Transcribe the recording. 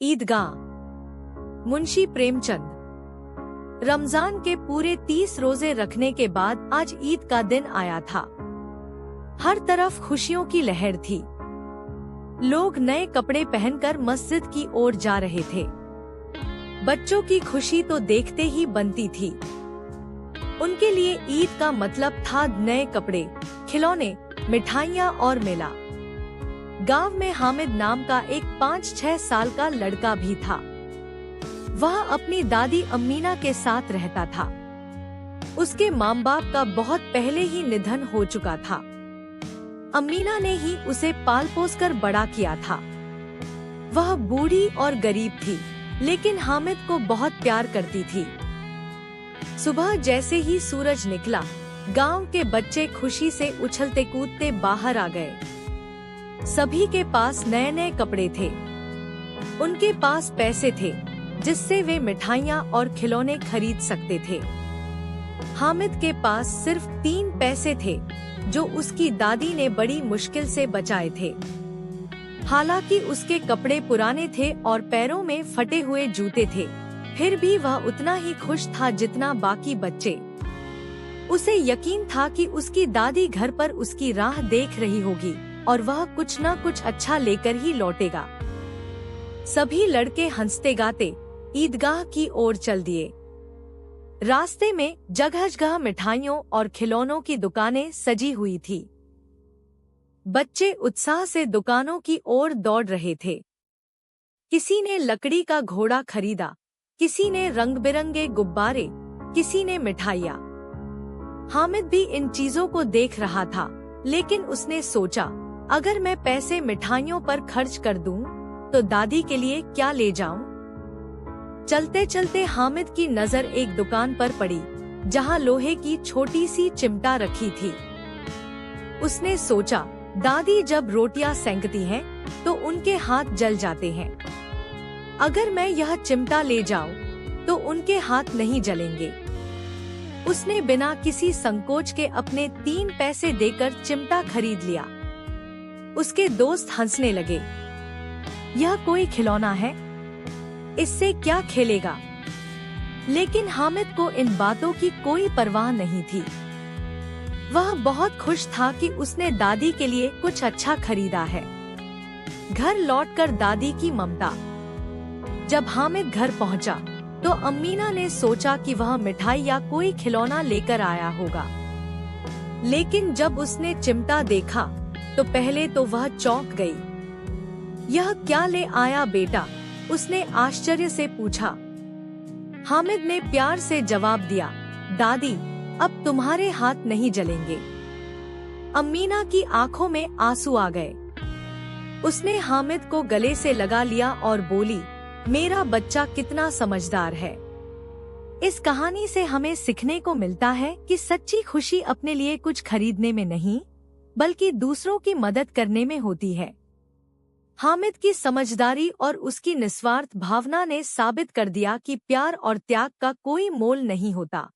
ईदगाह। मुंशी प्रेमचंद। रमजान के पूरे 30 रोजे रखने के बाद आज ईद का दिन आया था। हर तरफ खुशियों की लहर थी। लोग नए कपड़े पहनकर मस्जिद की ओर जा रहे थे। बच्चों की खुशी तो देखते ही बनती थी। उनके लिए ईद का मतलब था नए कपड़े, खिलौने, मिठाइयाँ और मेला। गांव में हामिद नाम का एक 5-6 साल का लड़का भी था। वह अपनी दादी अमीना के साथ रहता था। उसके माँ बाप का बहुत पहले ही निधन हो चुका था। अमीना ने ही उसे पाल पोस कर बड़ा किया था। वह बूढ़ी और गरीब थी, लेकिन हामिद को बहुत प्यार करती थी। सुबह जैसे ही सूरज निकला, गांव के बच्चे खुशी से उछलते कूदते बाहर आ गए। सभी के पास नए नए कपड़े थे। उनके पास पैसे थे, जिससे वे मिठाइयाँ और खिलौने खरीद सकते थे। हामिद के पास सिर्फ 3 पैसे थे, जो उसकी दादी ने बड़ी मुश्किल से बचाए थे। हालांकि उसके कपड़े पुराने थे और पैरों में फटे हुए जूते थे, फिर भी वह उतना ही खुश था जितना बाकी बच्चे। उसे यकीन था कि उसकी दादी घर पर उसकी राह देख रही होगी और वह कुछ न कुछ अच्छा लेकर ही लौटेगा। सभी लड़के हंसते गाते ईदगाह की ओर चल दिए। रास्ते में जगह जगह मिठाइयों और खिलौनों की दुकानें सजी हुई थी। बच्चे उत्साह से दुकानों की ओर दौड़ रहे थे। किसी ने लकड़ी का घोड़ा खरीदा, किसी ने रंग बिरंगे गुब्बारे, किसी ने मिठाइयाँ। हामिद भी इन चीजों को देख रहा था, लेकिन उसने सोचा, अगर मैं पैसे मिठाइयों पर खर्च कर दूं, तो दादी के लिए क्या ले जाऊं? चलते चलते हामिद की नजर एक दुकान पर पड़ी, जहां लोहे की छोटी सी चिमटा रखी थी। उसने सोचा, दादी जब रोटियां सेंकती हैं, तो उनके हाथ जल जाते हैं। अगर मैं यह चिमटा ले जाऊं, तो उनके हाथ नहीं जलेंगे। उसने बिना किसी संकोच के अपने 3 पैसे देकर चिमटा खरीद लिया। उसके दोस्त हंसने लगे। यह कोई खिलौना है, इससे क्या खेलेगा? लेकिन हामिद को इन बातों की कोई परवाह नहीं थी। वह बहुत खुश था कि उसने दादी के लिए कुछ अच्छा खरीदा है। घर लौटकर दादी की ममता। जब हामिद घर पहुंचा, तो अमीना ने सोचा कि वह मिठाई या कोई खिलौना लेकर आया होगा। लेकिन जब उसने चिमटा देखा, तो पहले तो वह चौंक गई। यह क्या ले आया बेटा? उसने आश्चर्य से पूछा। हामिद ने प्यार से जवाब दिया, दादी, अब तुम्हारे हाथ नहीं जलेंगे। अमीना की आंखों में आंसू आ गए। उसने हामिद को गले से लगा लिया और बोली, मेरा बच्चा कितना समझदार है। इस कहानी से हमें सीखने को मिलता है कि सच्ची खुशी अपने लिए कुछ खरीदने में नहीं, बल्कि दूसरों की मदद करने में होती है। हामिद की समझदारी और उसकी निस्वार्थ भावना ने साबित कर दिया कि प्यार और त्याग का कोई मोल नहीं होता।